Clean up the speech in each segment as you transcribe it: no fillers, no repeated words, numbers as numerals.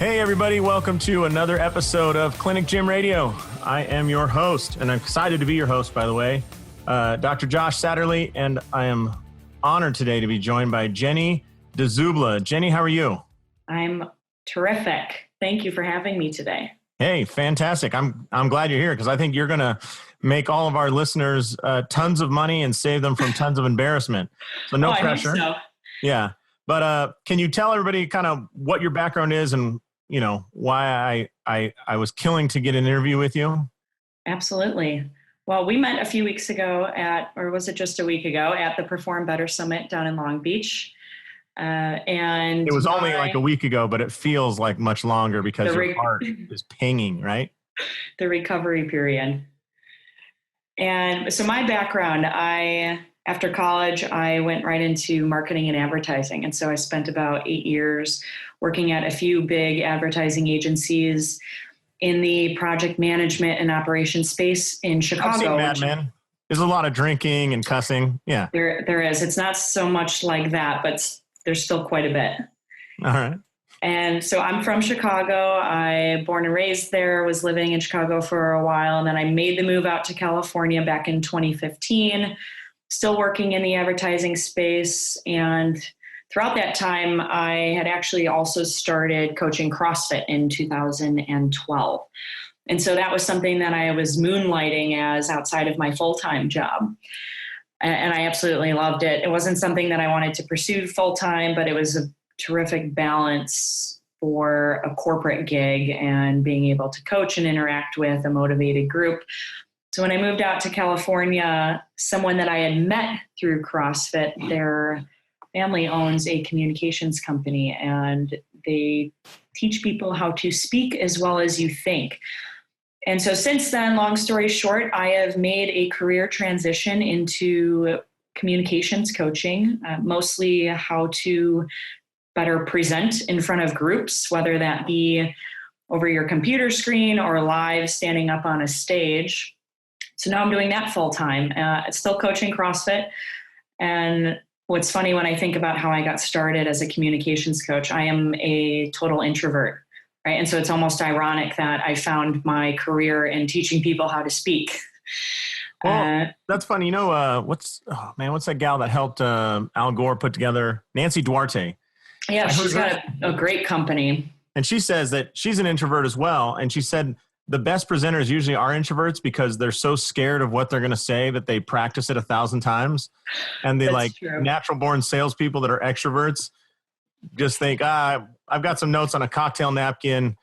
Hey everybody, welcome to another episode of Clinic Gym Radio. I am your host, and I'm excited to be your host, by the way, Dr. Josh Satterlee, and I am honored today to be joined by Jenny Dziubla. Jenny, how are you? I'm terrific. Thank you for having me today. Hey, fantastic. I'm glad you're here because I think you're going to make all of our listeners tons of money and save them from tons of embarrassment. So no pressure. I hope so. Yeah. But can you tell everybody kind of what your background is and why I was killing to get an interview with you? Absolutely. Well, we met a few weeks ago or was it just a week ago, at the Perform Better Summit down in Long Beach. And it was only like a week ago, but it feels like much longer because your heart is pinging, right? The recovery period. And so my background, after college, I went right into marketing and advertising. And so I spent about 8 years working at a few big advertising agencies in the project management and operations space in Chicago. I've seen Mad Men. There's a lot of drinking and cussing. Yeah. There is. It's not so much like that, but there's still quite a bit. All right. And so I'm from Chicago. I born and raised there, was living in Chicago for a while. And then I made the move out to California back in 2015, still working in the advertising space. And throughout that time, I had actually also started coaching CrossFit in 2012. And so that was something that I was moonlighting as outside of my full-time job. And I absolutely loved it. It wasn't something that I wanted to pursue full-time, but it was a terrific balance for a corporate gig and being able to coach and interact with a motivated group. So when I moved out to California, someone that I had met through CrossFit, their family owns a communications company, and they teach people how to speak as well as you think. And so since then, long story short, I have made a career transition into communications coaching, mostly how to better present in front of groups, whether that be over your computer screen or live standing up on a stage. So now I'm doing that full time. Still coaching CrossFit. And what's funny when I think about how I got started as a communications coach, I am a total introvert. Right. And so it's almost ironic that I found my career in teaching people how to speak. Well, that's funny. What's that gal that helped Al Gore put together? Nancy Duarte. Yeah, she's got a great company. And she says that she's an introvert as well. And she said the best presenters usually are introverts because they're so scared of what they're going to say that they practice it 1,000 times. And they natural born salespeople that are extroverts just think, I've got some notes on a cocktail napkin.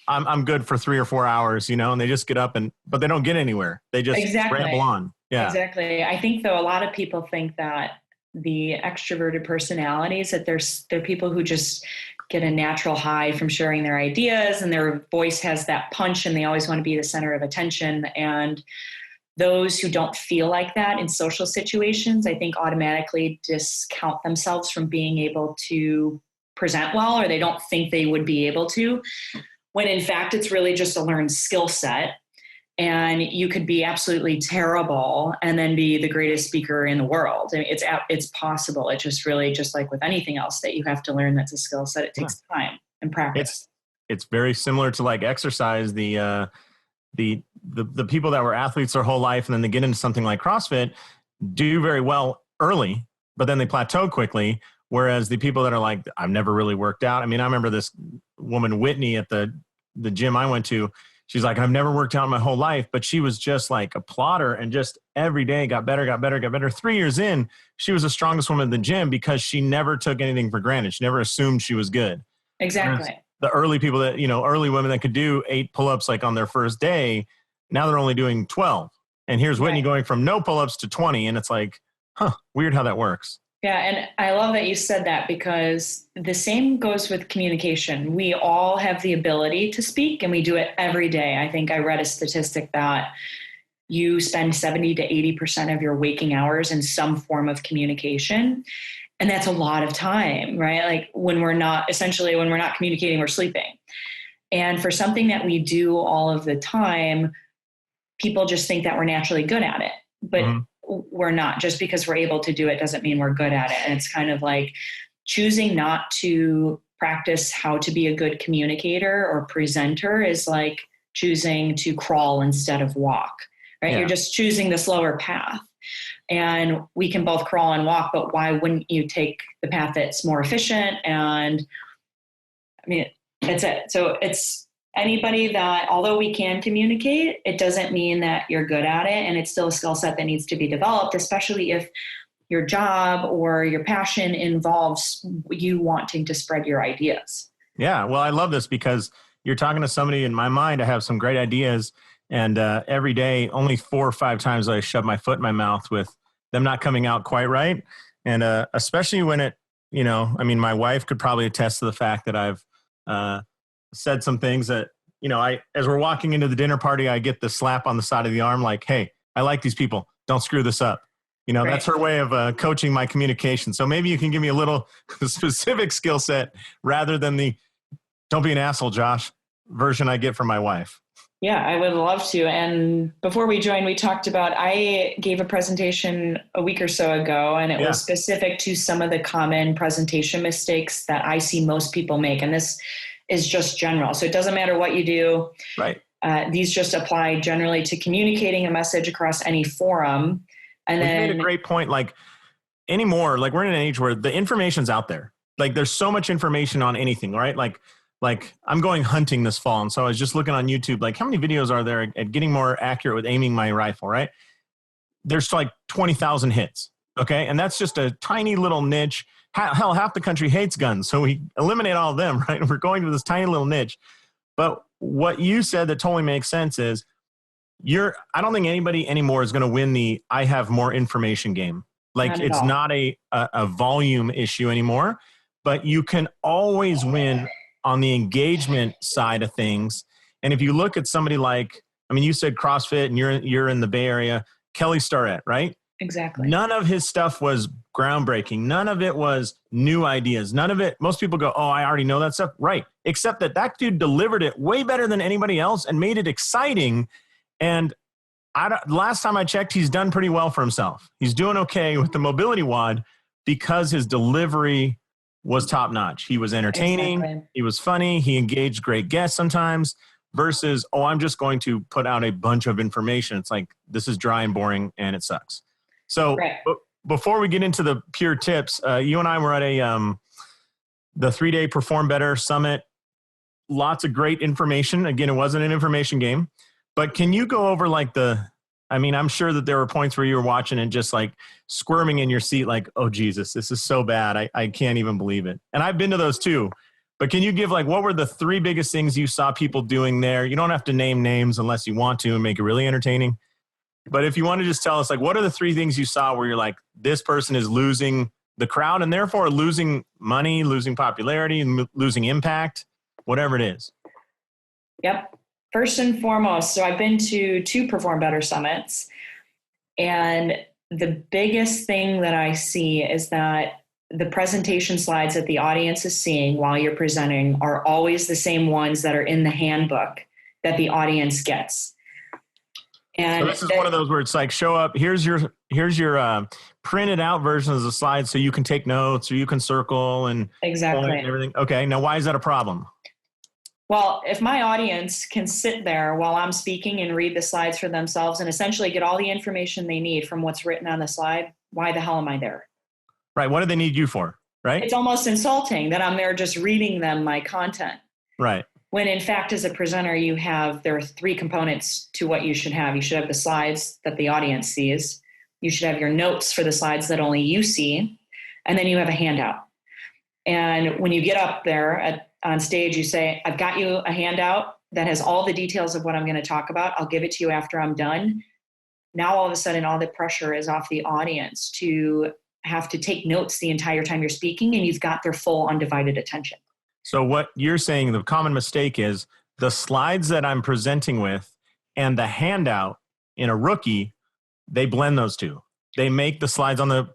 I'm good for 3 or 4 hours, and they just get up but they don't get anywhere. They just ramble on. Yeah, exactly. I think though, a lot of people think that the extroverted personalities, that they're people who just get a natural high from sharing their ideas and their voice has that punch and they always want to be the center of attention. And those who don't feel like that in social situations, I think automatically discount themselves from being able to present well, or they don't think they would be able to, when in fact it's really just a learned skill set. And you could be absolutely terrible and then be the greatest speaker in the world. I mean, it's possible. It's just really just like with anything else that you have to learn that's a skill set. It takes time and practice. It's very similar to like exercise. The people that were athletes their whole life and then they get into something like CrossFit do very well early, but then they plateau quickly. Whereas the people that are like, I've never really worked out. I mean, I remember this woman, Whitney, at the gym I went to. She's like, I've never worked out my whole life, but she was just like a plotter and just every day got better. 3 years in, she was the strongest woman in the gym because she never took anything for granted. She never assumed she was good. Exactly. Whereas the early people that, early women that could do 8 pull-ups like on their first day, now they're only doing 12. And here's Whitney going from no pull-ups to 20. And it's like, weird how that works. Yeah, and I love that you said that because the same goes with communication. We all have the ability to speak and we do it every day. I think I read a statistic that you spend 70 to 80% of your waking hours in some form of communication. And that's a lot of time, right? Like when we're not communicating, we're sleeping. And for something that we do all of the time, people just think that we're naturally good at it. But we're not. Just because we're able to do it doesn't mean we're good at it. And it's kind of like choosing not to practice how to be a good communicator or presenter is like choosing to crawl instead of walk, right? You're just choosing the slower path. And we can both crawl and walk, but why wouldn't you take the path that's more efficient? And I mean, that's it. So it's anybody that, although we can communicate, it doesn't mean that you're good at it. And it's still a skill set that needs to be developed, especially if your job or your passion involves you wanting to spread your ideas. Yeah. Well, I love this because you're talking to somebody. In my mind, I have some great ideas. And every day, only 4 or 5 times I shove my foot in my mouth with them not coming out quite right. And especially when it, my wife could probably attest to the fact that I've said some things that, as we're walking into the dinner party, I get the slap on the side of the arm like, hey, I like these people. Don't screw this up. Right. That's her way of coaching my communication. So maybe you can give me a little specific skill set rather than the don't be an asshole, Josh version I get from my wife. Yeah, I would love to. And before we joined, we talked about, I gave a presentation a week or so ago, and it was specific to some of the common presentation mistakes that I see most people make. And this is just general. So it doesn't matter what you do. Right. These just apply generally to communicating a message across any forum. And then you made a great point. Like anymore, like we're in an age where the information's out there. Like there's so much information on anything, right? Like I'm going hunting this fall. And so I was just looking on YouTube, like how many videos are there at getting more accurate with aiming my rifle, right? There's like 20,000 hits. Okay. And that's just a tiny little niche. Hell, half the country hates guns. So we eliminate all of them, right? We're going to this tiny little niche. But what you said that totally makes sense is I don't think anybody anymore is going to win the I have more information game. Like it's not a volume issue anymore, but you can always win on the engagement side of things. And if you look at somebody like, you said CrossFit and you're in the Bay Area, Kelly Starrett, right? Exactly. None of his stuff was groundbreaking. None of it was new ideas. None of it, most people go, oh, I already know that stuff. Right. Except that dude delivered it way better than anybody else and made it exciting. And last time I checked, he's done pretty well for himself. He's doing okay with the mobility wad because his delivery was top notch. He was entertaining. Exactly. He was funny. He engaged great guests sometimes versus, oh, I'm just going to put out a bunch of information. It's like, this is dry and boring and it sucks. So before we get into the pure tips, you and I were at the 3-day Perform Better Summit. Lots of great information. Again, it wasn't an information game, but can you go over like I'm sure that there were points where you were watching and just like squirming in your seat, like, oh, Jesus, this is so bad. I can't even believe it. And I've been to those too. But can you give what were the 3 biggest things you saw people doing there? You don't have to name names unless you want to and make it really entertaining. But if you want to just tell us, what are the 3 things you saw where you're like, this person is losing the crowd and therefore losing money, losing popularity, and losing impact, whatever it is? Yep. First and foremost, so I've been to 2 Perform Better summits, and the biggest thing that I see is that the presentation slides that the audience is seeing while you're presenting are always the same ones that are in the handbook that the audience gets. And so this is one of those where it's like, show up, here's your printed out version of the slides so you can take notes or you can circle and exactly and everything. Okay, now why is that a problem? Well, if my audience can sit there while I'm speaking and read the slides for themselves and essentially get all the information they need from what's written on the slide, why the hell am I there? Right. What do they need you for? Right. It's almost insulting that I'm there just reading them my content. Right. When in fact, as a presenter, there are 3 components to what you should have. You should have the slides that the audience sees. You should have your notes for the slides that only you see. And then you have a handout. And when you get up there on stage, you say, I've got you a handout that has all the details of what I'm going to talk about. I'll give it to you after I'm done. Now, all of a sudden, all the pressure is off the audience to have to take notes the entire time you're speaking, and you've got their full undivided attention. So what you're saying, the common mistake is the slides that I'm presenting with and the handout in a rookie, they blend those two. They make the slides on the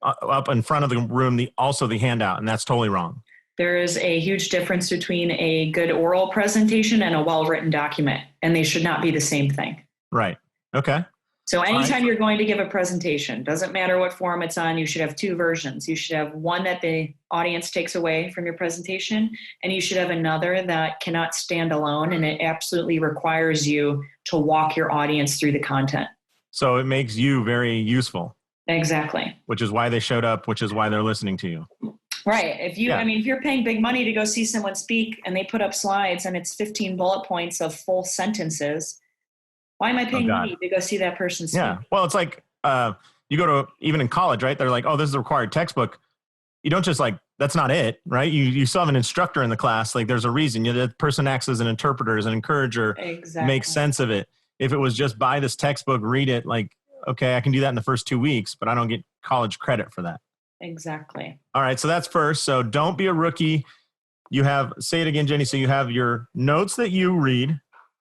up in front of the room, also the handout, and that's totally wrong. There is a huge difference between a good oral presentation and a well-written document, and they should not be the same thing. Right. Okay. So anytime you're going to give a presentation, doesn't matter what forum it's on, you should have two versions. You should have one that the audience takes away from your presentation, and you should have another that cannot stand alone, and it absolutely requires you to walk your audience through the content. So it makes you very useful. Exactly. Which is why they showed up, which is why they're listening to you. Right. If you're paying big money to go see someone speak and they put up slides and it's 15 bullet points of full sentences, why am I paying money to go see that person speak? Yeah. Well, it's like you go to, even in college, right? They're like, oh, this is the required textbook. You don't just that's not it, right? You still have an instructor in the class. Like there's a reason. The person acts as an interpreter, as an encourager, makes sense of it. If it was just buy this textbook, read it, okay, I can do that in the first 2 weeks, but I don't get college credit for that. Exactly. All right. So that's first. So don't be a rookie. Say it again, Jenny. So you have your notes that you read.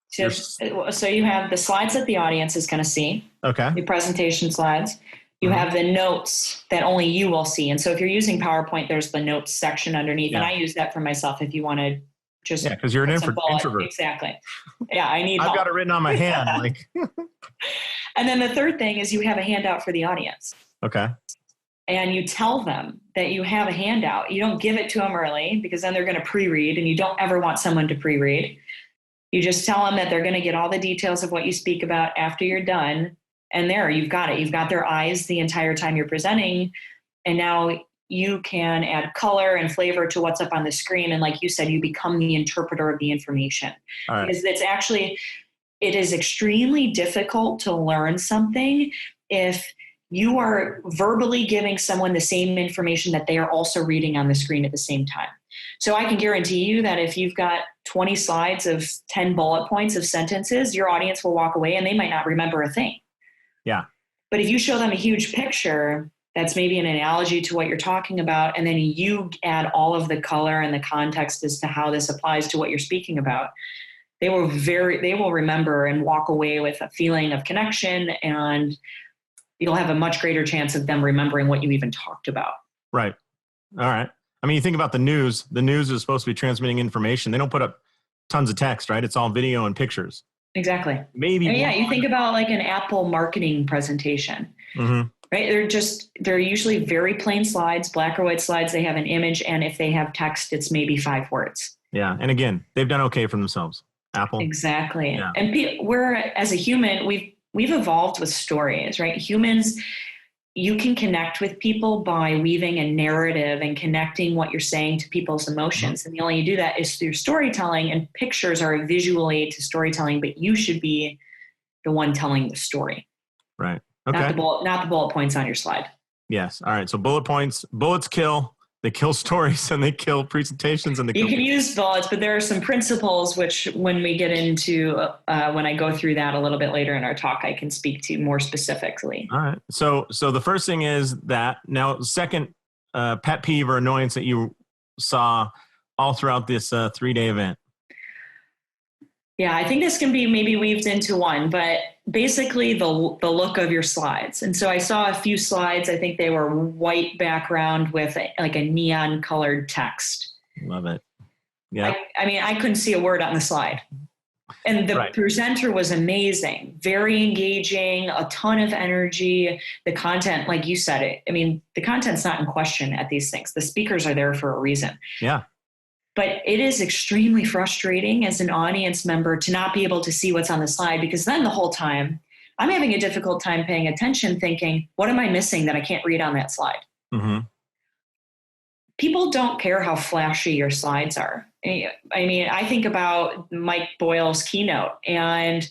So you have the slides that the audience is going to see. Okay. The presentation slides. You have the notes that only you will see. And so if you're using PowerPoint, there's the notes section underneath. And I use that for myself if you want to just. Yeah, because you're an introvert. Exactly. Yeah, I've got it written on my hand. And then the third thing is you have a handout for the audience. Okay. And you tell them that you have a handout. You don't give it to them early because then they're going to pre-read, and you don't ever want someone to pre-read. You just tell them that they're going to get all the details of what you speak about after you're done. And there, you've got it. You've got their eyes the entire time you're presenting. And now you can add color and flavor to what's up on the screen. And like you said, you become the interpreter of the information. All right. Because it is extremely difficult to learn something if you are verbally giving someone the same information that they are also reading on the screen at the same time. So I can guarantee you that if you've got 20 slides of 10 bullet points of sentences, your audience will walk away and they might not remember a thing. Yeah. But if you show them a huge picture that's maybe an analogy to what you're talking about, and then you add all of the color and the context as to how this applies to what you're speaking about, they will remember and walk away with a feeling of connection, and you'll have a much greater chance of them remembering what you even talked about. Right. All right. I mean, you think about the news. The news is supposed to be transmitting information. They don't put up tons of text, right? It's all video and pictures. Exactly. Maybe. Yeah, you think about like an Apple marketing presentation, right? They're usually very plain slides, black or white slides. They have an image, and if they have text, it's maybe 5 words. Yeah, and again, they've done okay for themselves. Apple. Exactly. Yeah. And we're, as a human, we've evolved with stories, right? Humans, you can connect with people by weaving a narrative and connecting what you're saying to people's emotions. And the only way you do that is through storytelling, and pictures are a visual aid to storytelling, but you should be the one telling the story. Right. Okay. Not the bullet points on your slide. Yes. All right. So bullets kill. They kill stories, and they kill presentations, and you can use bullets, but there are some principles which, when we get into when I go through that a little bit later in our talk, I can speak to more specifically. All right. So the first thing is that. Now, second pet peeve or annoyance that you saw all throughout this 3-day event. Yeah, I think this can be maybe weaved into one, but basically the look of your slides. And so I saw a few slides. I think they were white background with like a neon colored text. Love it. Yeah. I mean, I couldn't see a word on the slide. And the presenter was amazing, very engaging, a ton of energy. The content, like you said, the content's not in question at these things. The speakers are there for a reason. Yeah. But it is extremely frustrating as an audience member to not be able to see what's on the slide, because then the whole time I'm having a difficult time paying attention, thinking, what am I missing that I can't read on that slide? Mm-hmm. People don't care how flashy your slides are. I mean, I think about Mike Boyle's keynote, and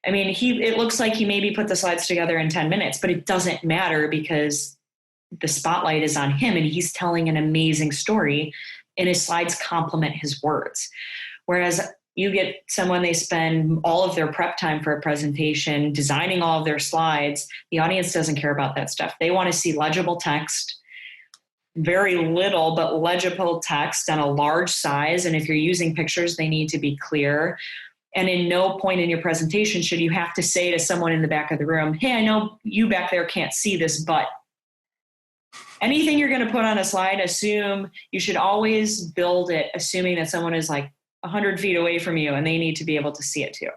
I mean, it looks like he maybe put the slides together in 10 minutes, but it doesn't matter because the spotlight is on him and he's telling an amazing story, and his slides complement his words. Whereas you get someone, they spend all of their prep time for a presentation, designing all of their slides. The audience doesn't care about that stuff. They want to see legible text, very little, but legible text on a large size. And if you're using pictures, they need to be clear. And in no point in your presentation should you have to say to someone in the back of the room, hey, I know you back there can't see this, but anything you're going to put on a slide, you should always build it assuming that someone is like 100 feet away from you and they need to be able to see it too.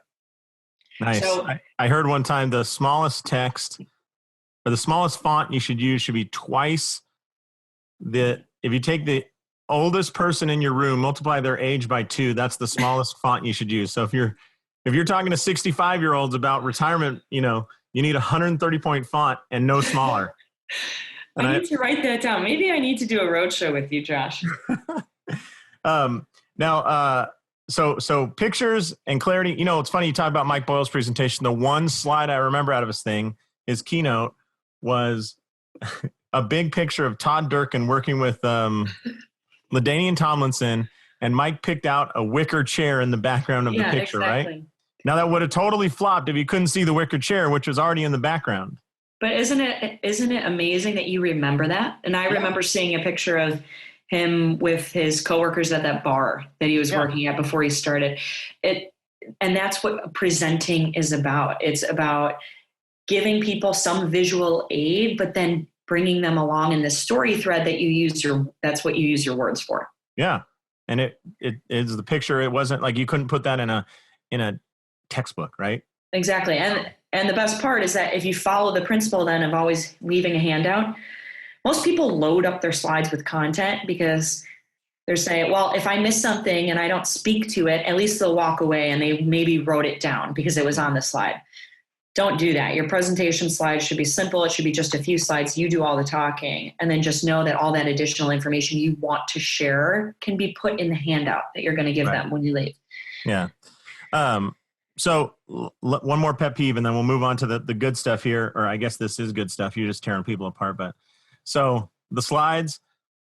Nice. So I heard one time the smallest text or the smallest font you should use should be twice if you take the oldest person in your room, multiply their age by 2, that's the smallest font you should use. So if you're talking to 65-year-olds about retirement, you need a 130-point font and no smaller. And I need to write that down. Maybe I need to do a roadshow with you, Josh. So pictures and clarity, it's funny you talk about Mike Boyle's presentation. The one slide I remember out of his thing, his keynote, was a big picture of Todd Durkin working with LaDainian Tomlinson, and Mike picked out a wicker chair in the background of the picture, exactly. Right? Now that would have totally flopped if you couldn't see the wicker chair, which was already in the background. But isn't it amazing that you remember that? And I remember seeing a picture of him with his coworkers at that bar that he was working at before he started it. And that's what presenting is about. It's about giving people some visual aid, but then bringing them along in the story thread that that's what you use your words for. Yeah. And it is the picture. It wasn't like you couldn't put that in a textbook, right? Exactly. And the best part is that if you follow the principle then of always leaving a handout, most people load up their slides with content because they're saying, well, if I miss something and I don't speak to it, at least they'll walk away and they maybe wrote it down because it was on the slide. Don't do that. Your presentation slides should be simple. It should be just a few slides. You do all the talking, and then just know that all that additional information you want to share can be put in the handout that you're going to give them when you leave. Yeah. So one more pet peeve, and then we'll move on to the good stuff here, or I guess this is good stuff. You're just tearing people apart. But so the slides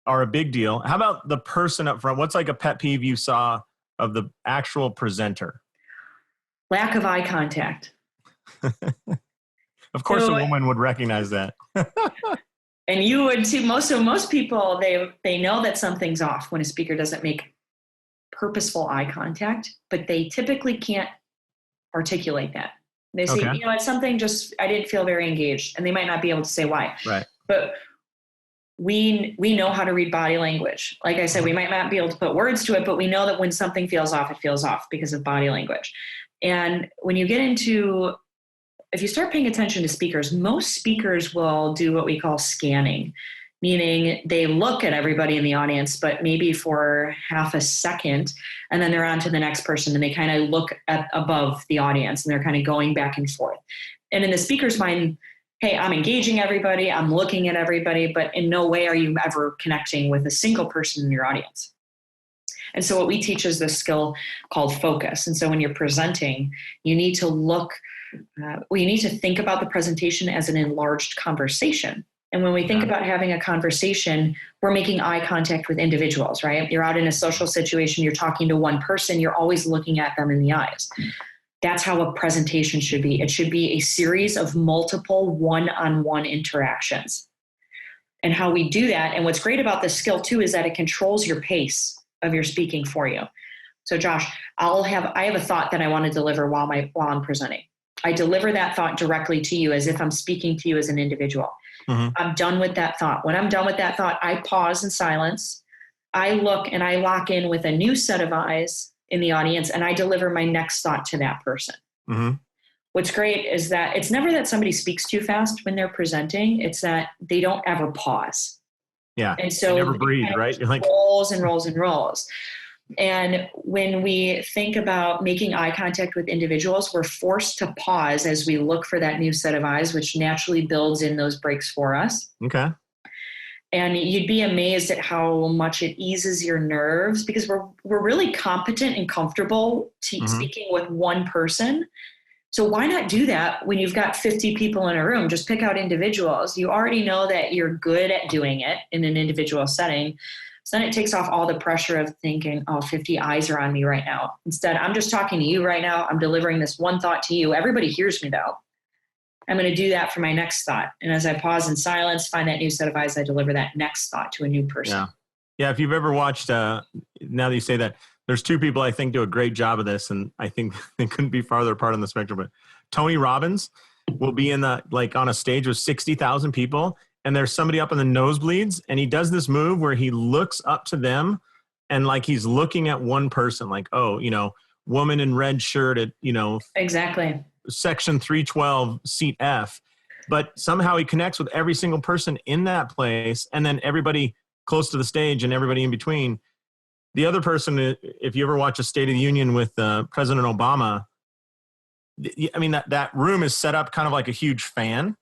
are a big deal. How about the person up front? What's like a pet peeve you saw of the actual presenter? Lack of eye contact. Of course, a woman would recognize that. And you would too. Most people, they know that something's off when a speaker doesn't make purposeful eye contact, but they typically can't articulate that. They say, it's something I didn't feel very engaged, and they might not be able to say why. Right. But we know how to read body language. Like I said, we might not be able to put words to it, but we know that when something feels off, it feels off because of body language. And when you get into, if you start paying attention to speakers, most speakers will do what we call scanning, meaning they look at everybody in the audience, but maybe for half a second, and then they're on to the next person, and they kind of look above the audience, and they're kind of going back and forth. And in the speaker's mind, hey, I'm engaging everybody, I'm looking at everybody, but in no way are you ever connecting with a single person in your audience. And so what we teach is this skill called focus. And so when you're presenting, you need to you need to think about the presentation as an enlarged conversation. And when we think about having a conversation, we're making eye contact with individuals, right? You're out in a social situation, you're talking to one person, you're always looking at them in the eyes. That's how a presentation should be. It should be a series of multiple one-on-one interactions. And how we do that, and what's great about this skill too, is that it controls your pace of your speaking for you. So Josh, I have a thought that I want to deliver while I'm presenting. I deliver that thought directly to you as if I'm speaking to you as an individual. Mm-hmm. I'm done with that thought. When I'm done with that thought, I pause in silence. I look and I lock in with a new set of eyes in the audience, and I deliver my next thought to that person. Mm-hmm. What's great is that it's never that somebody speaks too fast when they're presenting. It's that they don't ever pause. Yeah. And so they never breathe, right? You're like rolls and rolls and rolls. And when we think about making eye contact with individuals, we're forced to pause as we look for that new set of eyes, which naturally builds in those breaks for us. Okay. And you'd be amazed at how much it eases your nerves, because we're really competent and comfortable speaking with one person. So why not do that when you've got 50 people in a room? Just pick out individuals. You already know that you're good at doing it in an individual setting. So then it takes off all the pressure of thinking, 50 eyes are on me right now. Instead, I'm just talking to you right now. I'm delivering this one thought to you. Everybody hears me though. I'm going to do that for my next thought. And as I pause in silence, find that new set of eyes, I deliver that next thought to a new person. Yeah. If you've ever watched, now that you say that, there's two people I think do a great job of this, and I think they couldn't be farther apart on the spectrum, but Tony Robbins will be on a stage with 60,000 people, and there's somebody up in the nosebleeds, and he does this move where he looks up to them and like he's looking at one person, like, woman in red shirt at, Exactly. section 312 seat F, but somehow he connects with every single person in that place, and then everybody close to the stage and everybody in between. The other person, if you ever watch a State of the Union with President Obama, I mean, that room is set up kind of like a huge fan,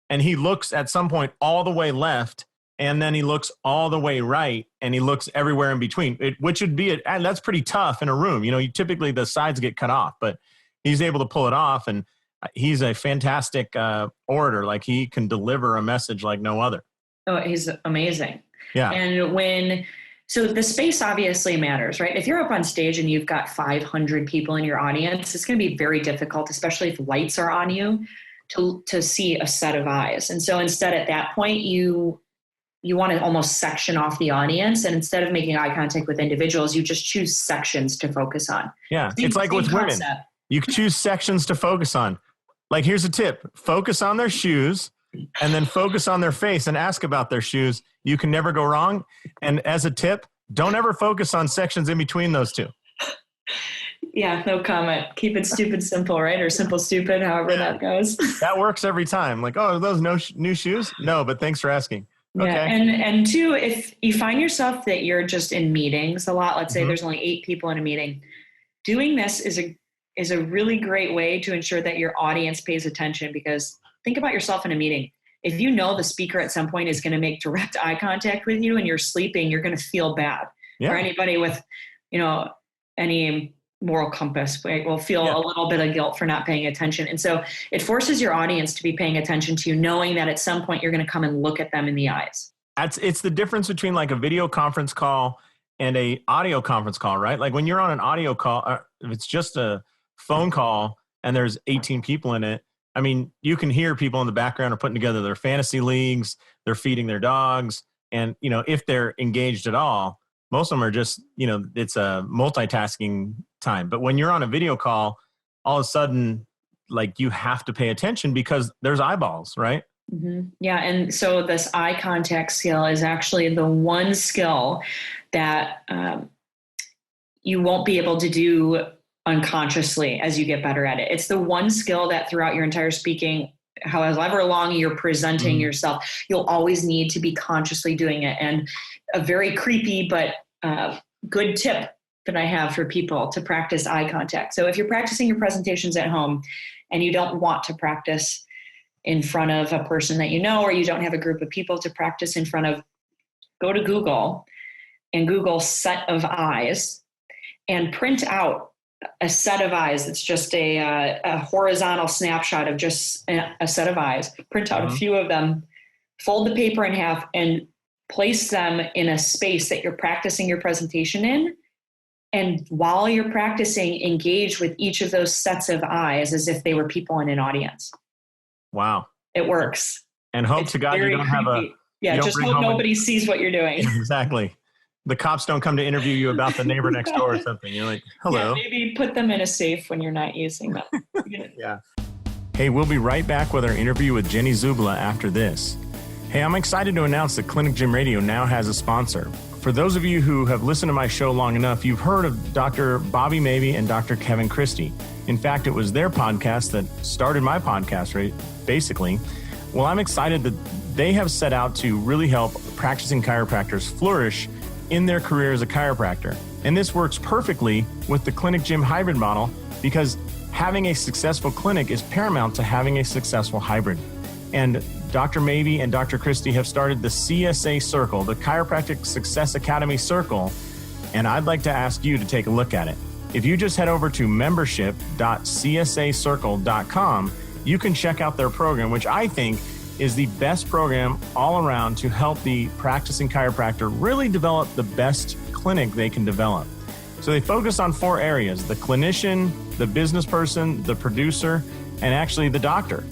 and he looks at some point all the way left, and then he looks all the way right, and he looks everywhere in between, which would be, and that's pretty tough in a room. You typically the sides get cut off, but he's able to pull it off, and he's a fantastic orator. Like, he can deliver a message like no other. Oh, he's amazing. Yeah. And so the space obviously matters, right? If you're up on stage and you've got 500 people in your audience, it's going to be very difficult, especially if lights are on you, to see a set of eyes. And so instead, at that point, you want to almost section off the audience. And instead of making eye contact with individuals, you just choose sections to focus on. Yeah. It's like with women, you choose sections to focus on. Like, here's a tip: focus on their shoes and then focus on their face and ask about their shoes. You can never go wrong. And as a tip, don't ever focus on sections in between those two. Yeah, no comment. Keep it stupid simple, right? Or simple stupid, however that goes. That works every time. Like, oh, are those new shoes? No, but thanks for asking. Okay. Yeah, and two, if you find yourself that you're just in meetings a lot, let's say there's only 8 people in a meeting, doing this is a really great way to ensure that your audience pays attention. Because think about yourself in a meeting. If you know the speaker at some point is going to make direct eye contact with you and you're sleeping, you're going to feel bad. For anybody with, any moral compass, will feel a little bit of guilt for not paying attention. And so it forces your audience to be paying attention to you, knowing that at some point you're going to come and look at them in the eyes. It's the difference between like a video conference call and a audio conference call, right? Like, when you're on an audio call, if it's just a phone call and there's 18 people in it, I mean, you can hear people in the background are putting together their fantasy leagues, they're feeding their dogs. And, if they're engaged at all, most of them are just, it's a multitasking time. But when you're on a video call, all of a sudden, like, you have to pay attention because there's eyeballs, right? Mm-hmm. Yeah. And so this eye contact skill is actually the one skill that you won't be able to do unconsciously as you get better at it. It's the one skill that throughout your entire speaking, however long you're presenting yourself, you'll always need to be consciously doing it. And a very creepy but good tip that I have for people to practice eye contact. So if you're practicing your presentations at home and you don't want to practice in front of a person that you know, or you don't have a group of people to practice in front of, go to Google and Google set of eyes and print out a set of eyes. It's just a horizontal snapshot of just a set of eyes. Print out a few of them, fold the paper in half, and place them in a space that you're practicing your presentation in. And while you're practicing, engage with each of those sets of eyes as if they were people in an audience. Wow. It works. And hope to God you don't have a... Yeah, just hope nobody sees what you're doing. Exactly. The cops don't come to interview you about the neighbor next door or something. You're like, hello. Yeah, maybe put them in a safe when you're not using them. Yeah. Hey, we'll be right back with our interview with Jenny Dziubla after this. Hey, I'm excited to announce that Clinic Gym Radio now has a sponsor. For those of you who have listened to my show long enough, you've heard of Dr. Bobby Mabey and Dr. Kevin Christie. In fact, it was their podcast that started my podcast, right? Basically. Well, I'm excited that they have set out to really help practicing chiropractors flourish in their career as a chiropractor. And this works perfectly with the clinic gym hybrid model because having a successful clinic is paramount to having a successful hybrid. And Dr. Mabey and Dr. Christie have started the CSA Circle, the Chiropractic Success Academy Circle, and I'd like to ask you to take a look at it. If you just head over to membership.csacircle.com, you can check out their program, which I think is the best program all around to help the practicing chiropractor really develop the best clinic they can develop. So they focus on 4 areas: the clinician, the business person, the producer, and actually the doctor.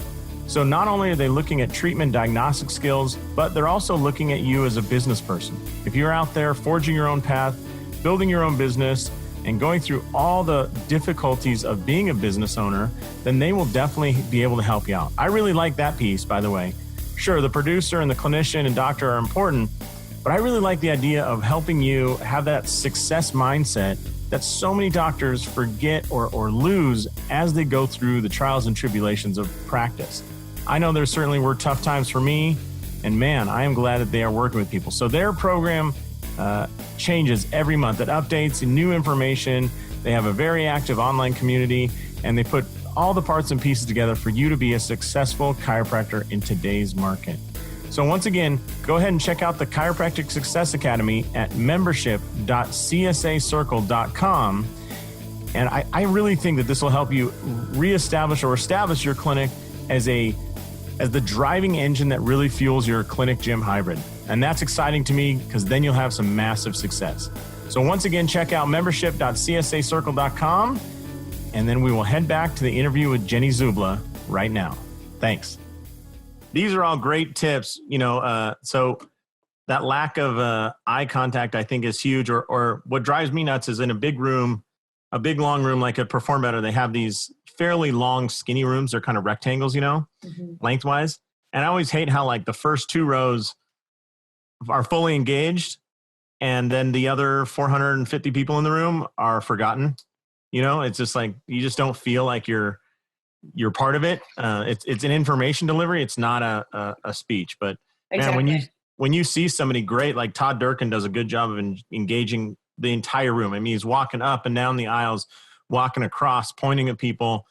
So not only are they looking at treatment diagnostic skills, but they're also looking at you as a business person. If you're out there forging your own path, building your own business, and going through all the difficulties of being a business owner, then they will definitely be able to help you out. I really like that piece, by the way. Sure, the producer and the clinician and doctor are important, but I really like the idea of helping you have that success mindset that so many doctors forget or lose as they go through the trials and tribulations of practice. I know there certainly were tough times for me, and man, I am glad that they are working with people. So their program changes every month. It updates new information. They have a very active online community, and they put all the parts and pieces together for you to be a successful chiropractor in today's market. So once again, go ahead and check out the Chiropractic Success Academy at membership.csacircle.com. And I really think that this will help you reestablish or establish your clinic as the driving engine that really fuels your clinic gym hybrid. And that's exciting to me because then you'll have some massive success. So once again, check out membership.csacircle.com, and then we will head back to the interview with Jenny Dziubla right now. Thanks. These are all great tips, so that lack of eye contact, I think, is huge. Or what drives me nuts is in a big room, a big long room like a Perform Better, they have these fairly long, skinny rooms. They're kind of rectangles, lengthwise. And I always hate how like the first 2 rows are fully engaged and then the other 450 people in the room are forgotten. It's just like, you just don't feel like you're part of it. It's an information delivery. It's not a speech, but exactly. Man, when you see somebody great, like Todd Durkin does a good job of engaging the entire room. I mean, he's walking up and down the aisles, walking across, pointing at people,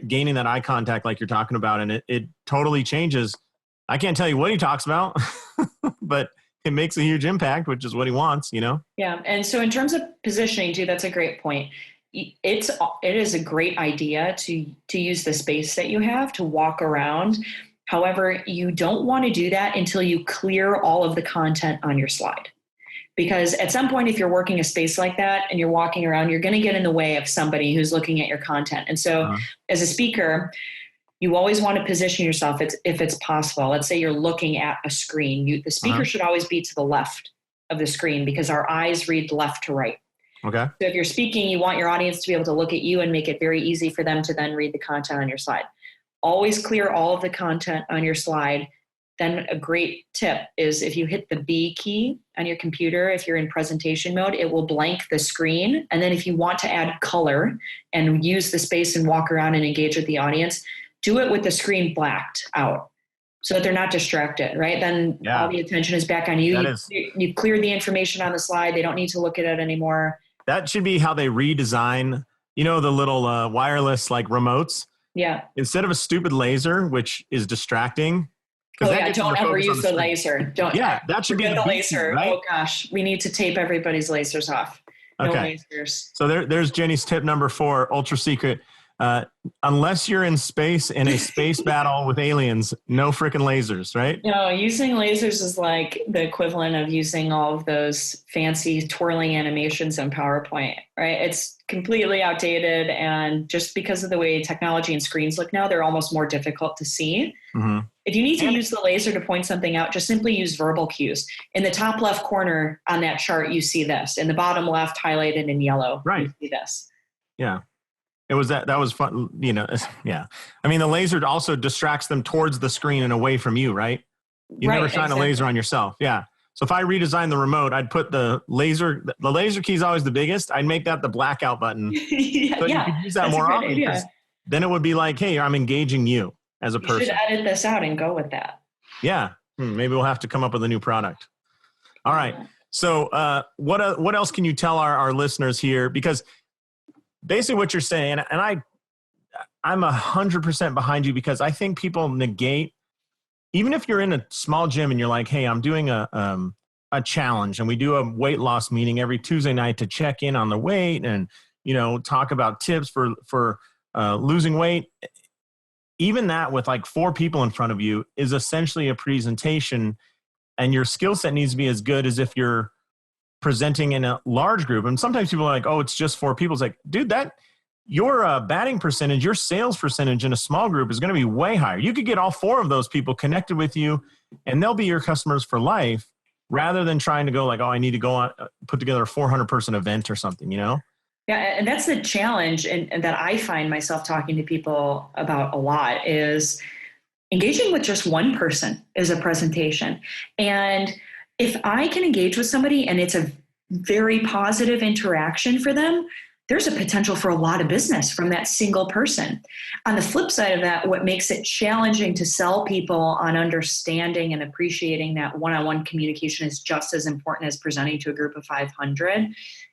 gaining that eye contact like you're talking about. And it totally changes. I can't tell you what he talks about, but it makes a huge impact, which is what he wants, Yeah. And so in terms of positioning too, that's a great point. It is a great idea to use the space that you have to walk around. However, you don't want to do that until you clear all of the content on your slide. Because at some point, if you're working a space like that and you're walking around, you're going to get in the way of somebody who's looking at your content. And so as a speaker, you always want to position yourself if it's possible. Let's say you're looking at a screen. The speaker should always be to the left of the screen because our eyes read left to right. Okay. So if you're speaking, you want your audience to be able to look at you and make it very easy for them to then read the content on your slide. Always clear all of the content on your slide. Then a great tip is if you hit the B key on your computer, if you're in presentation mode, it will blank the screen. And then if you want to add color and use the space and walk around and engage with the audience, do it with the screen blacked out so that they're not distracted, right? Then all the attention is back on you. You cleared the information on the slide. They don't need to look at it anymore. That should be how they redesign, the little wireless like remotes. Yeah. Instead of a stupid laser, which is distracting. Don't ever use the laser. That should be the laser. Right? Oh gosh, we need to tape everybody's lasers off. No lasers. So there's Jenny's tip number 4, ultra secret. Unless you're in space in a space battle with aliens, no freaking lasers, right? Using lasers is like the equivalent of using all of those fancy twirling animations in PowerPoint, right? It's completely outdated. And just because of the way technology and screens look now, they're almost more difficult to see. Mm-hmm. If you need to use the laser to point something out, just simply use verbal cues. In the top left corner on that chart, you see this. In the bottom left, highlighted in yellow, you see this. Yeah. That was fun, yeah. I mean, the laser also distracts them towards the screen and away from you, right? You never shine a laser on yourself. Yeah. So if I redesign the remote, I'd put the laser key is always the biggest. I'd make that the blackout button. So you could use that more often. Because then it would be like, hey, I'm engaging you as a person. You should edit this out and go with that. Yeah. Maybe we'll have to come up with a new product. All right. So what else can you tell our listeners here? Because basically what you're saying, and I'm 100% behind you, because I think people negate, even if you're in a small gym and you're like, hey, I'm doing a challenge, and we do a weight loss meeting every Tuesday night to check in on the weight and, talk about tips for losing weight. Even that with like 4 people in front of you is essentially a presentation, and your skill set needs to be as good as if you're presenting in a large group. And sometimes people are like, oh, it's just 4 people. It's like, dude, your batting percentage, your sales percentage in a small group is going to be way higher. You could get all 4 of those people connected with you, and they'll be your customers for life, rather than trying to go like, oh, I need to go on, put together a 400-person event or something, Yeah. And that's the challenge. And that I find myself talking to people about a lot is engaging with just one person is a presentation. And if I can engage with somebody and it's a very positive interaction for them, there's a potential for a lot of business from that single person. On the flip side of that, what makes it challenging to sell people on understanding and appreciating that one-on-one communication is just as important as presenting to a group of 500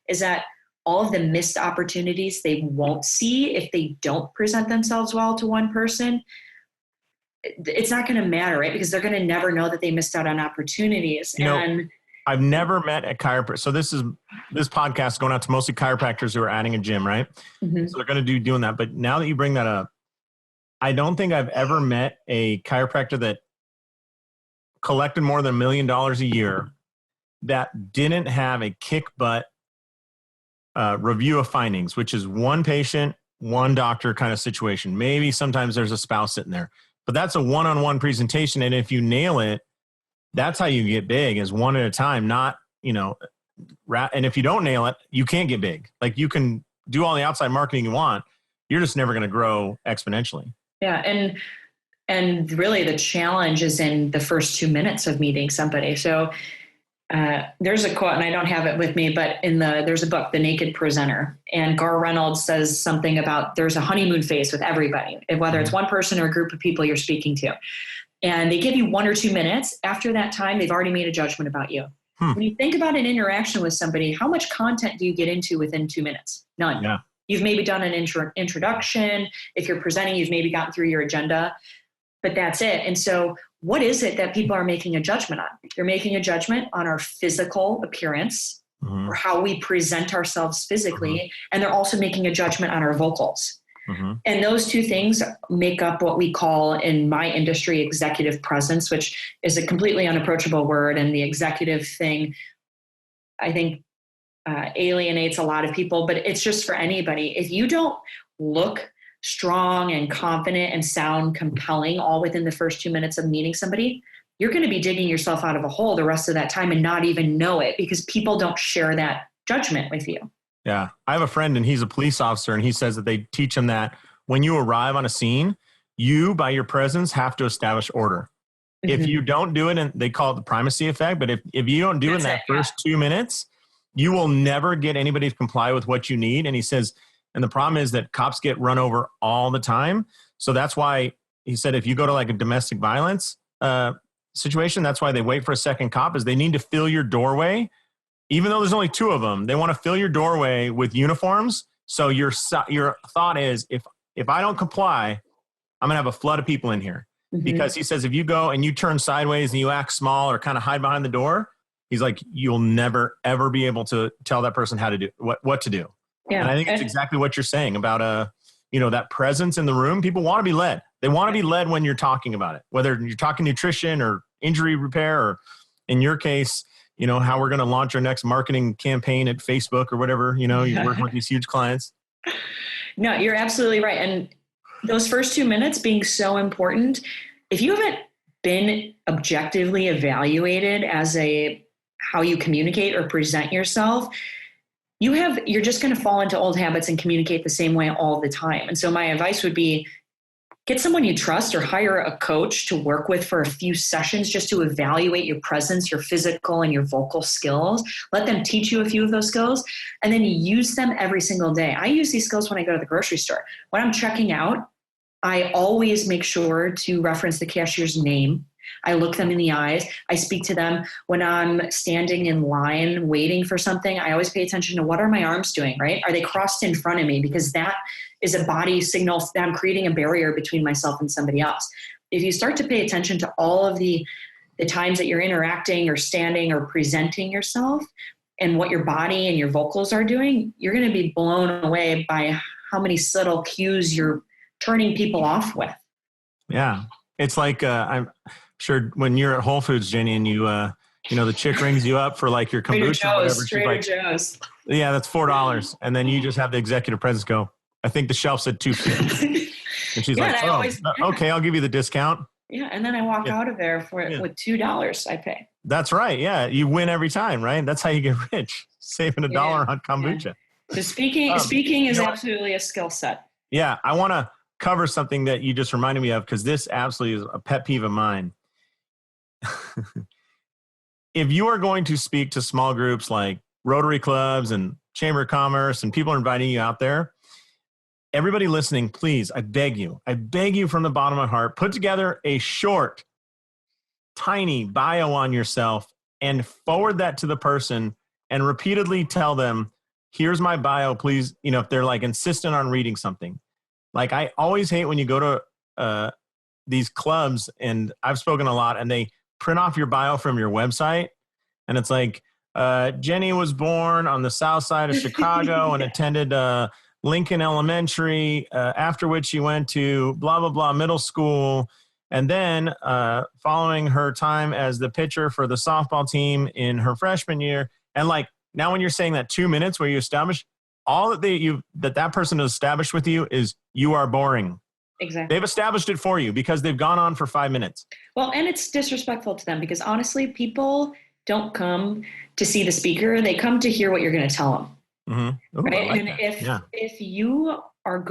is that all of the missed opportunities they won't see if they don't present themselves well to one person, it's not going to matter, right? Because they're going to never know that they missed out on opportunities. I've never met a chiropractor. So this podcast is going out to mostly chiropractors who are adding a gym, right? Mm-hmm. So they're going to doing that. But now that you bring that up, I don't think I've ever met a chiropractor that collected more than $1 million a year that didn't have a kick butt review of findings, which is one patient, one doctor kind of situation. Maybe sometimes there's a spouse sitting there, but that's a one-on-one presentation. And if you nail it, that's how you get big, is one at a time, not, and if you don't nail it, you can't get big. Like, you can do all the outside marketing you want. You're just never going to grow exponentially. Yeah. And really the challenge is in the first 2 minutes of meeting somebody. So there's a quote, and I don't have it with me, but there's a book, The Naked Presenter, and Gar Reynolds says something about there's a honeymoon phase with everybody, whether it's one person or a group of people you're speaking to. And they give you 1 or 2 minutes. After that time, they've already made a judgment about you. When you think about an interaction with somebody, how much content do you get into within 2 minutes? None. Yeah. You've maybe done an introduction. If you're presenting, you've maybe gotten through your agenda, but that's it. And so what is it that people are making a judgment on? They're making a judgment on our physical appearance, or how we present ourselves physically. And they're also making a judgment on our vocals. And those two things make up what we call in my industry executive presence, which is a completely unapproachable word. And the executive thing, I think, alienates a lot of people, but it's just for anybody. If you don't look strong and confident and sound compelling all within the first 2 minutes of meeting somebody, you're going to be digging yourself out of a hole the rest of that time and not even know it, because people don't share that judgment with you. Yeah. I have a friend, and he's a police officer, and he says that they teach him that when you arrive on a scene, you, by your presence, have to establish order. If you don't do it, and they call it the primacy effect, but if you don't do it in that first 2 minutes, you will never get anybody to comply with what you need. And he says, and the problem is that cops get run over all the time. So that's why he said, if you go to like a domestic violence situation, that's why they wait for a second cop, is they need to fill your doorway. Even though there's only 2 of them, they want to fill your doorway with uniforms. So your thought is, if I don't comply, I'm going to have a flood of people in here. Because he says, if you go and you turn sideways and you act small or kind of hide behind the door, he's like, you'll never, ever be able to tell that person how to do what to do. Yeah. And I think it's exactly what you're saying about, that presence in the room. People want to be led. They want to be led when you're talking about it, whether you're talking nutrition or injury repair, or in your case, how we're going to launch our next marketing campaign at Facebook or whatever, you're working with these huge clients. No, you're absolutely right. And those first 2 minutes being so important, if you haven't been objectively evaluated as how you communicate or present yourself, you're just going to fall into old habits and communicate the same way all the time. And so my advice would be, get someone you trust or hire a coach to work with for a few sessions just to evaluate your presence, your physical and your vocal skills. Let them teach you a few of those skills, and then use them every single day. I use these skills when I go to the grocery store. When I'm checking out, I always make sure to reference the cashier's name. I look them in the eyes. I speak to them when I'm standing in line waiting for something. I always pay attention to, what are my arms doing, right? Are they crossed in front of me? Because that is a body signal that I'm creating a barrier between myself and somebody else. If you start to pay attention to all of the times that you're interacting or standing or presenting yourself and what your body and your vocals are doing, you're going to be blown away by how many subtle cues you're turning people off with. Yeah. It's like, I'm sure when you're at Whole Foods, Jenny, and you, the chick rings you up for like your kombucha or whatever. Trader Joe's. Yeah, that's $4. And then you just have the executive presence go, I think the shelf said $2.50. And she's like, okay, I'll give you the discount. Yeah. And then I walk out of there with $2 I pay. That's right. Yeah. You win every time, right? That's how you get rich. Saving $1 on kombucha. Yeah. So speaking is absolutely a skill set. Yeah. I want to cover something that you just reminded me of, because this absolutely is a pet peeve of mine. If you are going to speak to small groups like Rotary clubs and Chamber of Commerce, and people are inviting you out there. Everybody listening, please, I beg you from the bottom of my heart, put together a short, tiny bio on yourself and forward that to the person and repeatedly tell them, here's my bio, please. If they're like insistent on reading something. Like, I always hate when you go to these clubs, and I've spoken a lot, and they print off your bio from your website. And it's like, Jenny was born on the south side of Chicago and attended Lincoln Elementary, after which she went to blah, blah, blah middle school. And then following her time as the pitcher for the softball team in her freshman year. And like, now when you're saying that 2 minutes where you establish all that person has established with you is you are boring. Exactly. They've established it for you because they've gone on for 5 minutes. Well, and it's disrespectful to them because honestly, people don't come to see the speaker. They come to hear what you're going to tell them. Mm-hmm. Ooh, right. Like and that. if you are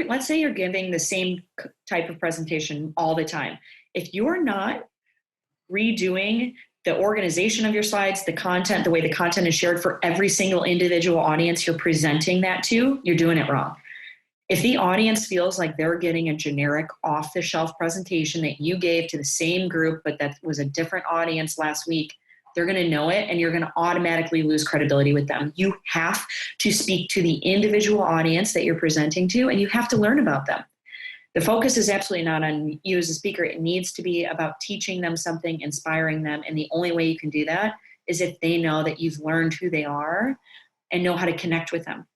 let's say you're giving the same type of presentation all the time. If you're not redoing the organization of your slides, the content, the way the content is shared for every single individual audience you're presenting that to, you're doing it wrong. If the audience feels like they're getting a generic off-the-shelf presentation that you gave to the same group, but that was a different audience last week, they're going to know it and you're going to automatically lose credibility with them. You have to speak to the individual audience that you're presenting to, and you have to learn about them. The focus is absolutely not on you as a speaker. It needs to be about teaching them something, inspiring them. And the only way you can do that is if they know that you've learned who they are and know how to connect with them.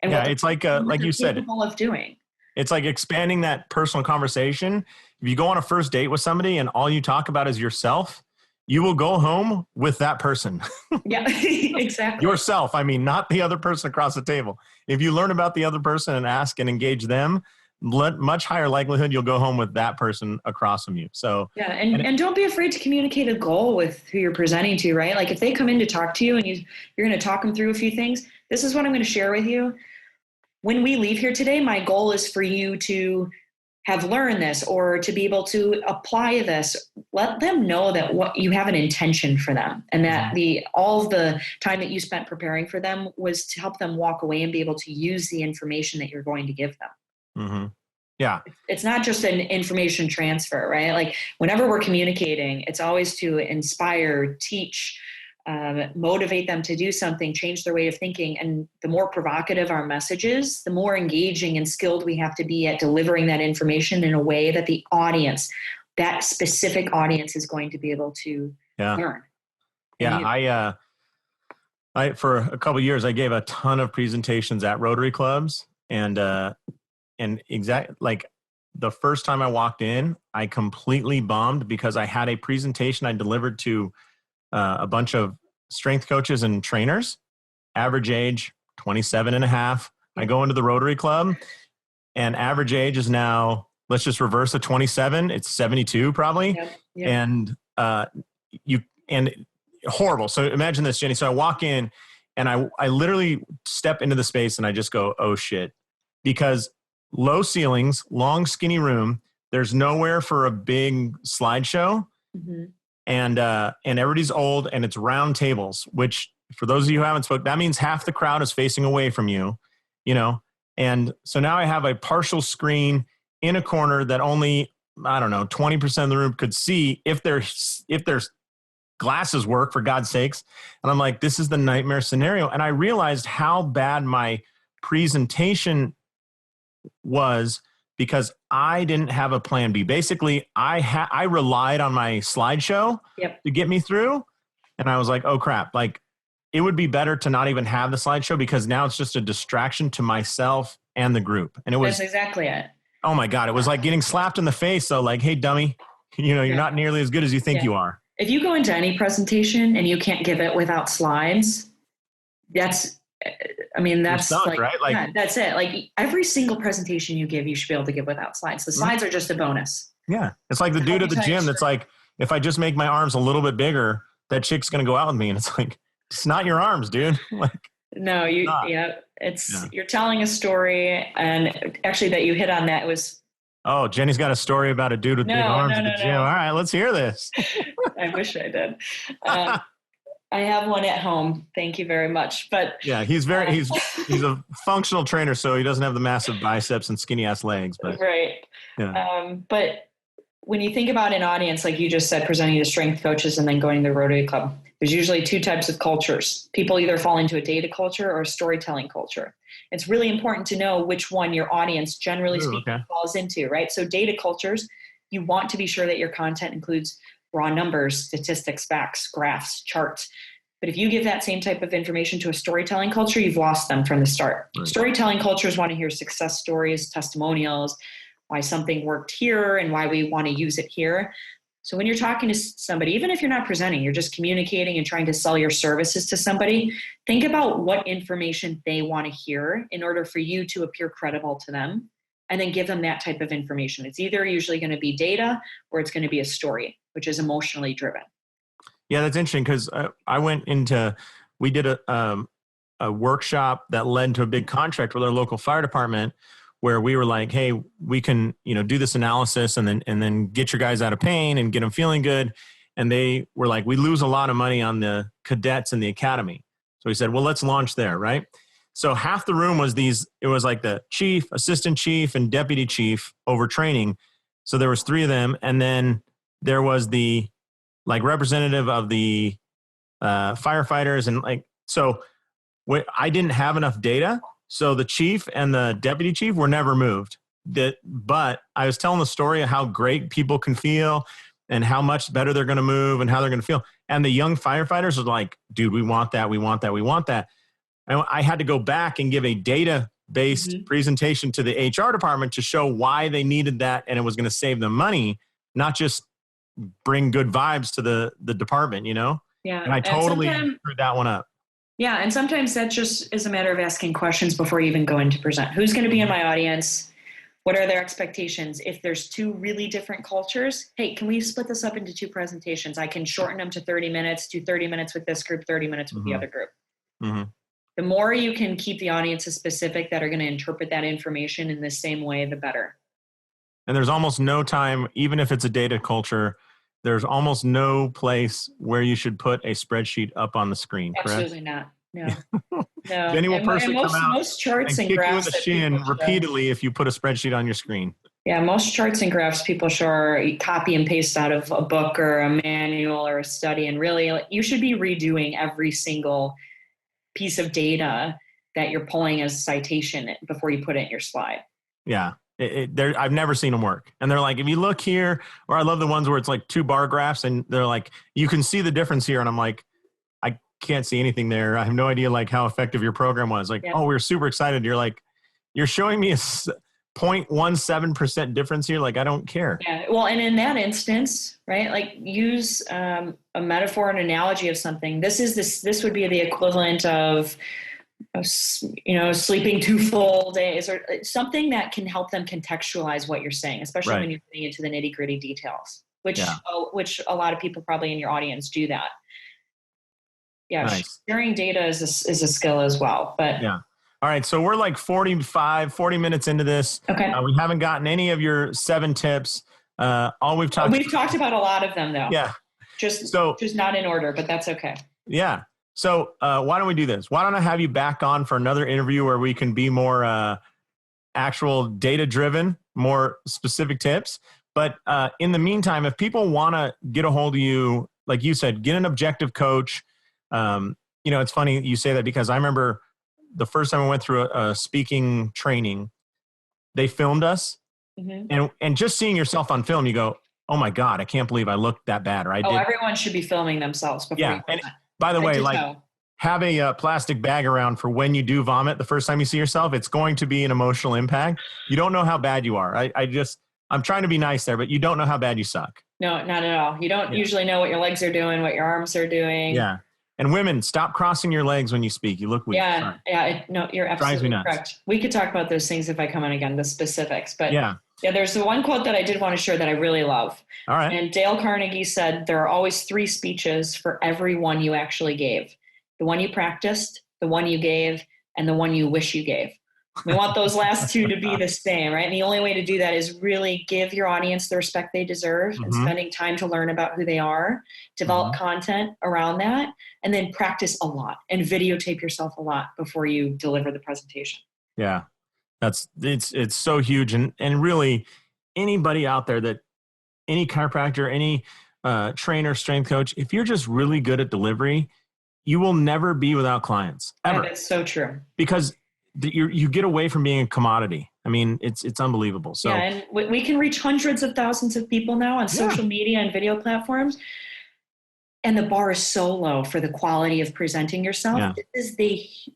And yeah, it's like you said, capable of doing. It's like expanding that personal conversation. If you go on a first date with somebody and all you talk about is yourself, you will go home with that person. Yeah, exactly. Yourself. I mean, not the other person across the table. If you learn about the other person and ask and engage them, much higher likelihood you'll go home with that person across from you. So yeah, and don't be afraid to communicate a goal with who you're presenting to, right? Like if they come in to talk to you and you're going to talk them through a few things, this is what I'm going to share with you. When we leave here today, my goal is for you to have learned this or to be able to apply this. Let them know that what you have an intention for them and that all the time that you spent preparing for them was to help them walk away and be able to use the information that you're going to give them. Mm-hmm. Yeah. It's not just an information transfer, right? Like whenever we're communicating, it's always to inspire, teach, motivate them to do something, change their way of thinking. And the more provocative our message is, the more engaging and skilled we have to be at delivering that information in a way that the audience, that specific audience, is going to be able to learn. Yeah. I for a couple of years, I gave a ton of presentations at Rotary clubs, and like the first time I walked in, I completely bombed because I had a presentation I delivered to a bunch of strength coaches and trainers, average age 27 and a half. I go into the Rotary Club and average age is now, let's just reverse the 27. It's 72 probably. Yep. And horrible. So imagine this, Jenny. So I walk in and I literally step into the space and I just go, oh shit, because low ceilings, long, skinny room. There's nowhere for a big slideshow. Mm-hmm. And everybody's old and it's round tables, which for those of you who haven't spoken, that means half the crowd is facing away from you, and so now I have a partial screen in a corner that only, 20% of the room could see if their glasses work, for God's sakes. And I'm like, this is the nightmare scenario. And I realized how bad my presentation was because I didn't have a plan B. Basically, I relied on my slideshow to get me through. And I was like, oh crap, like it would be better to not even have the slideshow because now it's just a distraction to myself and the group. And that's exactly it. Oh my God. It was like getting slapped in the face. So like, hey dummy, you're not nearly as good as you think you are. If you go into any presentation and you can't give it without slides, that's stuck, like, right? Like, that's it. Like every single presentation you give, you should be able to give without slides. The slides are just a bonus. Yeah. It's like the dude at the gym that's like, if I just make my arms a little bit bigger, that chick's going to go out with me. And it's like, it's not your arms, dude. Like, no, you're telling a story. And actually that you hit on that was, oh, Jenny's got a story about a dude with big arms at the gym. All right, let's hear this. I wish I did. I have one at home. Thank you very much. But yeah, he's a functional trainer, so he doesn't have the massive biceps and skinny ass legs. But right. yeah. But when you think about an audience, like you just said, presenting to strength coaches and then going to the Rotary Club, there's usually two types of cultures. People either fall into a data culture or a storytelling culture. It's really important to know which one your audience, generally speaking, falls into, right? So data cultures, you want to be sure that your content includes raw numbers, statistics, facts, graphs, charts. But if you give that same type of information to a storytelling culture, you've lost them from the start. Right. Storytelling cultures want to hear success stories, testimonials, why something worked here and why we want to use it here. So when you're talking to somebody, even if you're not presenting, you're just communicating and trying to sell your services to somebody, think about what information they want to hear in order for you to appear credible to them, and then give them that type of information. It's either usually going to be data or it's going to be a story, which is emotionally driven. Yeah, that's interesting because we did a workshop that led to a big contract with our local fire department, where we were like, hey, we can, do this analysis and then get your guys out of pain and get them feeling good. And they were like, we lose a lot of money on the cadets in the academy. So we said, well, let's launch there, right? So half the room was it was like the chief, assistant chief, and deputy chief over training. So there was 3 of them. And then there was the representative of the firefighters. And so I didn't have enough data. So the chief and the deputy chief were never moved. But I was telling the story of how great people can feel and how much better they're going to move and how they're going to feel. And the young firefighters were like, dude, we want that. We want that. We want that. And I had to go back and give a data-based presentation to the HR department to show why they needed that. And it was going to save them money, not just bring good vibes to the department, Yeah. And I totally screwed that one up. Yeah, and sometimes that just is a matter of asking questions before you even go in to present. Who's going to be in my audience? What are their expectations? If there's 2 really different cultures, hey, can we split this up into 2 presentations? I can shorten them to 30 minutes, do 30 minutes with this group, 30 minutes with the other group. Mm-hmm. The more you can keep the audiences specific that are going to interpret that information in the same way, the better. And there's almost no time, even if it's a data culture, there's almost no place where you should put a spreadsheet up on the screen, correct? Absolutely not. No. No. Jenny will personally come out most charts and kick graphs you in the shin repeatedly if you put a spreadsheet on your screen. Yeah, most charts and graphs people show are copy and paste out of a book or a manual or a study. And really, you should be redoing every single piece of data that you're pulling as a citation before you put it in your slide. Yeah. I've never seen them work. And they're like, if you look here, or I love the ones where it's like 2 bar graphs and they're like, you can see the difference here. And I'm like, I can't see anything there. I have no idea how effective your program was. Oh, we were super excited. You're like, you're showing me a 0.17% difference here. I don't care. Yeah. Well, and in that instance, right, use a metaphor, an analogy of something. This would be the equivalent of sleeping 2 full days or something that can help them contextualize what you're saying, especially when you're getting into the nitty gritty details, which a lot of people probably in your audience do that. Yeah. Nice. Sharing data is a skill as well, but yeah. All right. So we're 40 minutes into this. Okay. We haven't gotten any of your 7 tips. We've talked about a lot of them though. Yeah. Just not in order, but that's okay. Yeah. So why don't we do this? Why don't I have you back on for another interview where we can be more actual data-driven, more specific tips? But in the meantime, if people want to get a hold of you, like you said, get an objective coach. It's funny you say that because I remember the first time I went through a speaking training, they filmed us. Mm-hmm. And just seeing yourself on film, you go, oh, my God, I can't believe I looked that bad. Or everyone should be filming themselves before you present. By the way, have a plastic bag around for when you do vomit the first time you see yourself. It's going to be an emotional impact. You don't know how bad you are. I'm trying to be nice there, but you don't know how bad you suck. No, not at all. You don't usually know what your legs are doing, what your arms are doing. Yeah. And women, stop crossing your legs when you speak. You look weak. Yeah. Sorry. Yeah. You're absolutely correct. We could talk about those things if I come on again, the specifics. But yeah, there's the one quote that I did want to share that I really love. All right. And Dale Carnegie said, there are always 3 speeches for every one you actually gave. The one you practiced, the one you gave, and the one you wish you gave. We want those last two to be the same, right? And the only way to do that is really give your audience the respect they deserve and spending time to learn about who they are, develop content around that, and then practice a lot and videotape yourself a lot before you deliver the presentation. Yeah, it's so huge. And really anybody out there that any chiropractor, any trainer, strength coach, if you're just really good at delivery, you will never be without clients ever. Yeah, that's so true. Because you get away from being a commodity. I mean, it's unbelievable. So yeah, and we can reach hundreds of thousands of people now on social media and video platforms. And the bar is so low for the quality of presenting yourself. Yeah. This is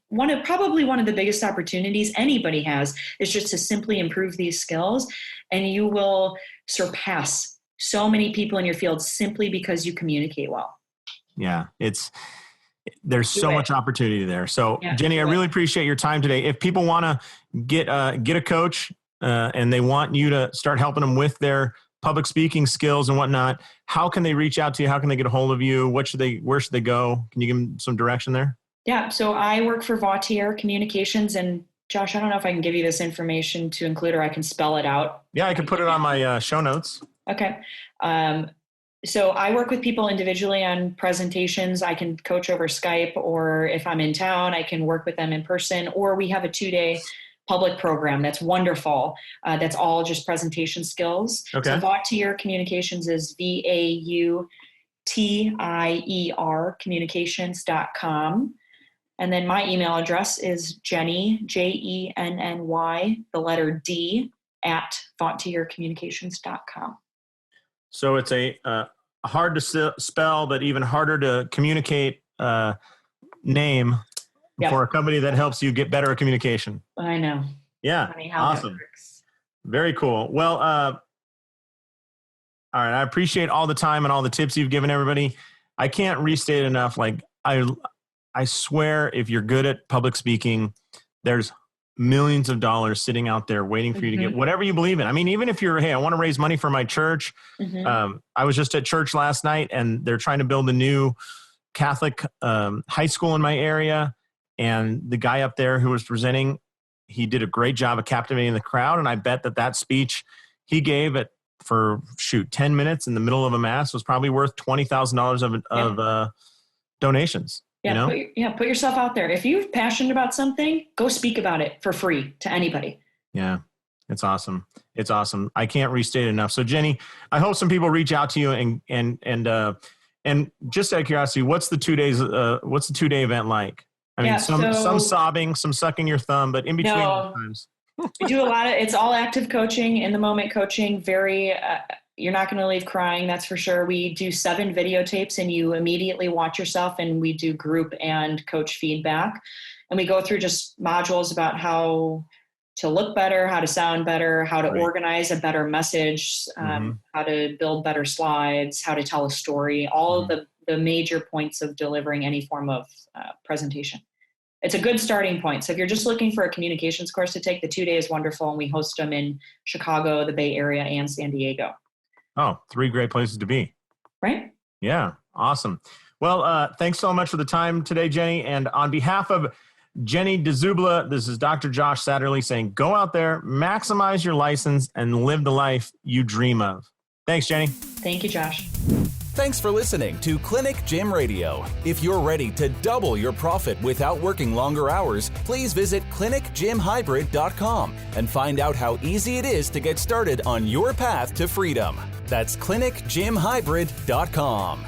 probably one of the biggest opportunities anybody has is just to simply improve these skills, and you will surpass so many people in your field simply because you communicate well. Yeah, there's so much opportunity there. So Jenny, I really appreciate your time today. If people want to get a coach and they want you to start helping them with their public speaking skills and whatnot, how can they reach out to you? How can they get a hold of you? Where should they go? Can you give them some direction there? Yeah. So I work for Vautier Communications, and Josh, I don't know if I can give you this information to include, or I can spell it out. Yeah, I can put it on my show notes. Okay. So I work with people individually on presentations. I can coach over Skype, or if I'm in town, I can work with them in person, or we have a 2-day public program that's wonderful. That's all just presentation skills. Okay. So Vautier Communications is VAUTIER communications.com. And then my email address is Jenny, JENNY, the letter D, at VautierCommunications.com. So it's a hard to spell, but even harder to communicate name for a company that helps you get better at communication. I know. Yeah. Awesome. Very cool. Well, all right. I appreciate all the time and all the tips you've given everybody. I can't restate enough. Like I swear, if you're good at public speaking, there's millions of dollars sitting out there waiting for you to get whatever you believe in. I mean, even if you're, hey, I want to raise money for my church. I was just at church last night, and they're trying to build a new Catholic high school in my area. And the guy up there who was presenting, he did a great job of captivating the crowd. And I bet that speech he gave for 10 minutes in the middle of a mass was probably worth $20,000 of donations. Yeah, put yourself out there. If you're passionate about something, go speak about it for free to anybody. Yeah, it's awesome. It's awesome. I can't restate it enough. So Jenny, I hope some people reach out to you and just out of curiosity, what's the 2 days? What's the 2-day event like? I mean, some sobbing, some sucking your thumb, but in between times. We do a lot of, it's all active coaching, in the moment coaching, very, you're not going to leave crying. That's for sure. We do 7 videotapes, and you immediately watch yourself, and we do group and coach feedback. And we go through just modules about how to look better, how to sound better, how to organize a better message, how to build better slides, how to tell a story, all of the major points of delivering any form of presentation. It's a good starting point. So if you're just looking for a communications course to take, the 2 days wonderful, and we host them in Chicago, the Bay Area, and San Diego. Oh, 3 great places to be. Right? Yeah. Awesome. Well, thanks so much for the time today, Jenny. And on behalf of Jenny Dziubla, this is Dr. Josh Satterlee saying, go out there, maximize your license, and live the life you dream of. Thanks, Jenny. Thank you, Josh. Thanks for listening to Clinic Gym Radio. If you're ready to double your profit without working longer hours, please visit clinicgymhybrid.com and find out how easy it is to get started on your path to freedom. That's clinicgymhybrid.com.